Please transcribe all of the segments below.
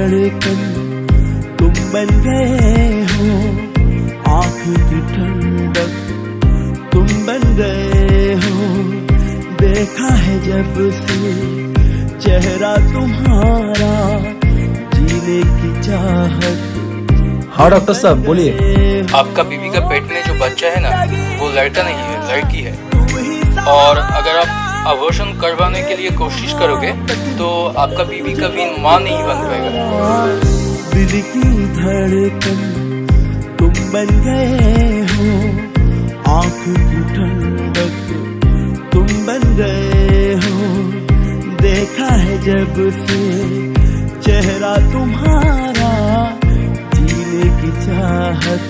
धड़कन तुम बन गए हो, आँख की ठंडक तुम बन गए हो। देखा है जब से चेहरा तुम्हारा, जीने की चाहत। हाँ डॉक्टर साहब बोलिए। आपका बीबी का पेट में जो बच्चा है ना, वो लड़का नहीं है, लड़की है। और अगर आप अबॉर्शन करवाने के लिए कोशिश करोगे तो आपका बीबी कभी मां नहीं बन पाएगा। दिल की धड़कन तुम बन गए हो, आँख की ठंडक तुम बन गए हो। देखा है जब से चेहरा तुम्हारा, जीने की चाहत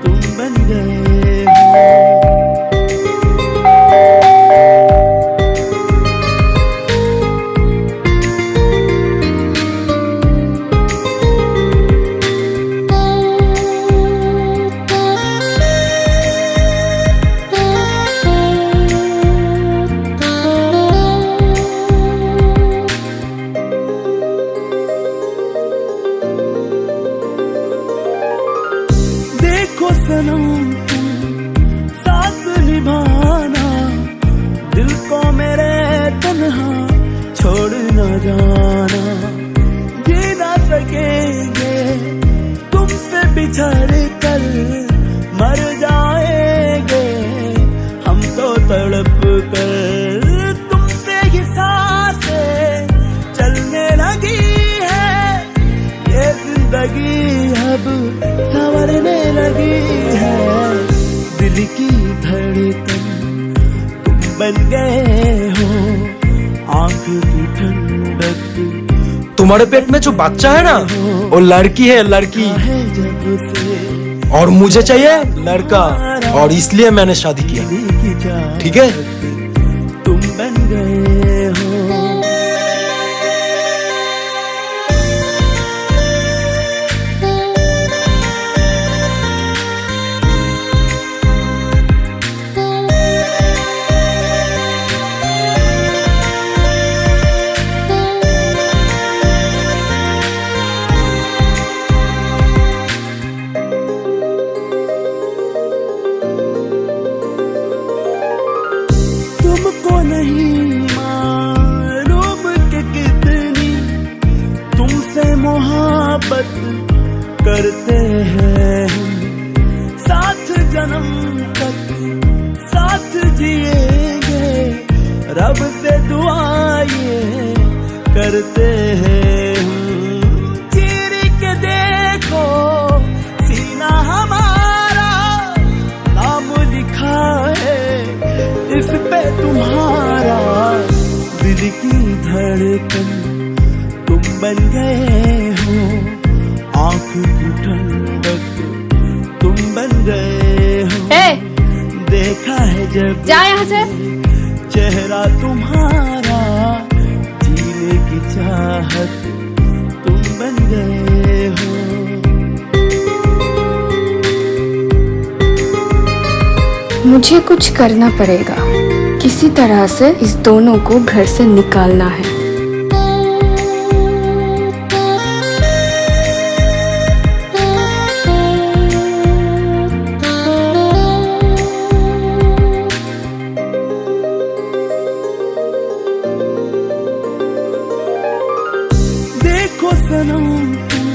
तुम बन गए हो। सनम तुम साथ निभाना, दिल को मेरे तन्हा छोड़ न जाना। जी ना सकेंगे तुमसे बिछड़ कर, मर जाएंगे हम तो तड़प कर। तुमसे ही सांसें चलने लगी है, ये जिंदगी अब संवरने लगी है। दिल की धड़कन तुम बन गए हो, आँख की ठंडक। तुम्हारे पेट में जो बच्चा है ना, वो लड़की है, लड़की। और मुझे चाहिए लड़का, और इसलिए मैंने शादी किया। ठीक है? तुम बन गए हो। तुमको नहीं मालूम कि कितनी तुमसे मोहब्बत करते हैं हम। साथ जन्म तक साथ जिएंगे, रब से दुआएं करते हैं हम। चीर के देखो सीना हमारा, नाम लिखा है इस पे तुम्हारा। दिल की धड़कन तुम बन गए हो, आँख की ठंडक तुम बन गए हो। देखा है जब जा यहाँ से। चेहरा तुम्हारा, जीने की चाहत तुम बन गए हो। मुझे कुछ करना पड़ेगा, किसी तरह से इस दोनों को घर से निकालना है। देखो सनम तुम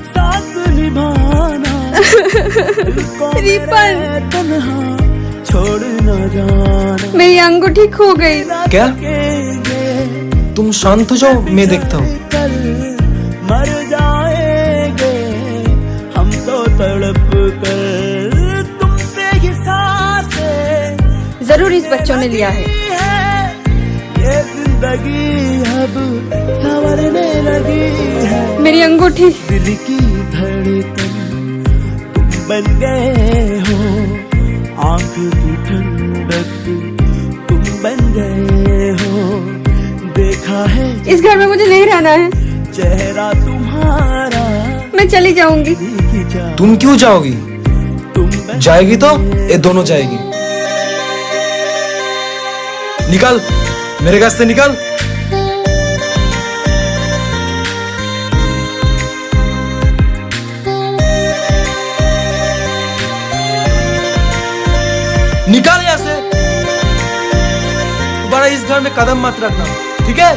साथ निभाना, दिल को मेरे तन्हा छोड़ न जाना। मेरी अंगूठी खो गई। क्या? तुम शांत हो जाओ, मैं देखता हूँ। मर जाएंगे हम तो तड़प कर। तुमसे ही सांसें जरूर इस बच्चों ने लिया है। ये जिंदगी अब संवरने लगी है। मेरी अंगूठी। दिल की धड़कन तुम बन गए हो, आँख की ठंडक तुम बन गए हो। देखा है इस घर में मुझे नहीं रहना है, चेहरा तुम्हारा। मैं चली जाऊंगी। तुम क्यों जाओगी? जाएगी तो ये दोनों जाएगी। निकल मेरे घर से, निकल। निकाल यहाँ से। दोबारा इस घर में कदम मत रखना, ठीक है?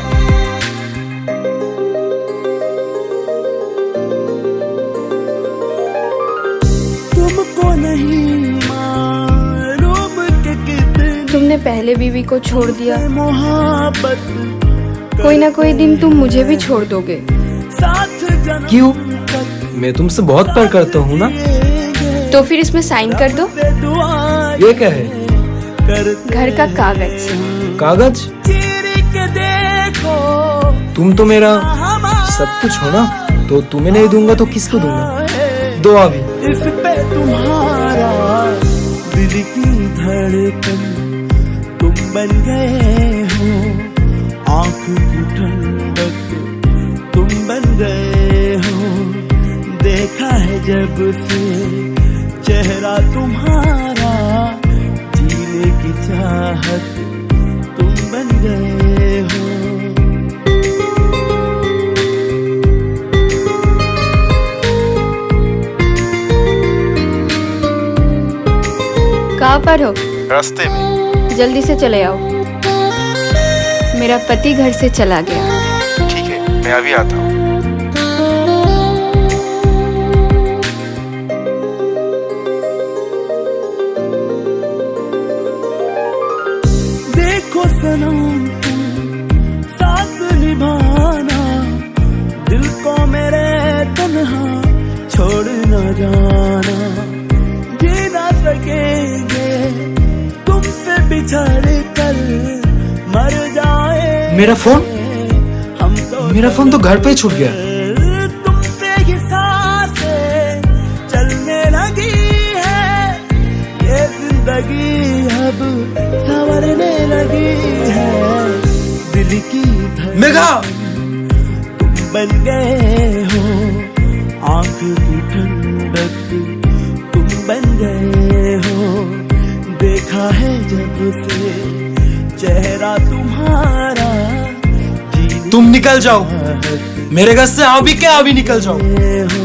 तुमको नहीं मालूम कि कितनी तुमने पहले बीवी को छोड़ दिया, मोहब्बत कोई ना कोई दिन तुम मुझे भी छोड़ दोगे। साथ जन्म क्यों? मैं तुमसे बहुत प्यार करता हूँ ना। तो फिर इसमें साइन कर दो। से दुआ ये क्या है? करते घर का कागज। कागज? चीर के देखो तुम तो मेरा हमारा सब कुछ हो ना, तो तुम्हें नहीं दूंगा तो किसको दूंगा? दो अभी। इस पे तुम्हारा दिल की धड़कन तुम बन गए हो, आँख की ठंडक तुम बन गए हो। देखा है जब से चेहरा तुम्हारा, जीने की चाहत तुम बन गए हो। कहाँ पर हो? रास्ते में। जल्दी से चले आओ, मेरा पति घर से चला गया। ठीक है, मैं अभी आता हूँ। देखो सनम तुम साथ निभाना, दिल को मेरे तन्हा छोड़ न जाना। जी ना सकेंगे तुमसे बिछड़ कर, मर जाए मेरा फोन? हम तो मेरा फोन तो घर पे ही छूट गया। तुमसे ही सांसें चलने लगी है, ये जिंदगी अब संवरने लगी है। दिल की धड़कन मेघा! तुम बन गए हो, आँख की ठंडक तुम बन गए हो। देखा है जब से चेहरा तुम्हारा, जीने तुम निकल जाओ चाहत मेरे घर से। अभी क्या? अभी निकल जाओ। हो।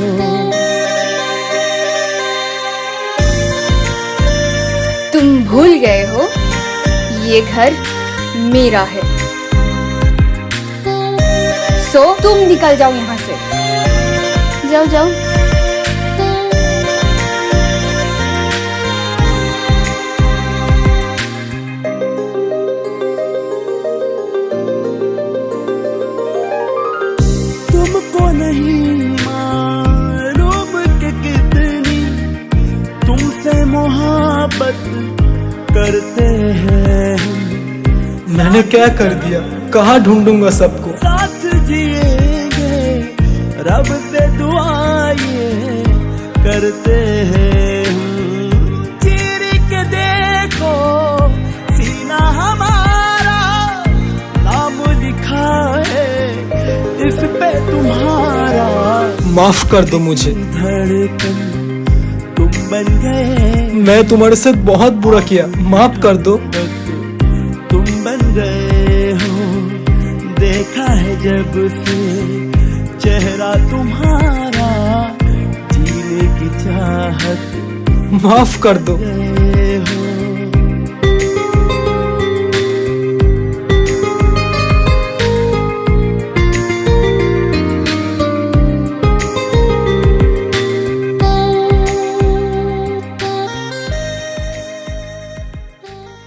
तुम भूल गए हो, ये घर मेरा है। सो तुम निकल जाओ यहाँ से। जाओ जाओ। तुमको नहीं मालूम कि कितनी तुमसे मोहब्बत करते हैं हम। मैंने क्या कर दिया? कहाँ ढूंढूंगा सबको? साथ जिएंगे, रब से दुआएं करते हैं हम। चीर के देखो सीना हमारा, नाम लिखा है इस पे तुम्हारा। माफ कर दो मुझे, धड़कन तुम बन गए, मैं तुम्हारे साथ बहुत बुरा किया। माफ कर दो। तुम बन गए हो। देखा है जब से चेहरा तुम्हारा, जीने की चाहत माफ कर दो। गए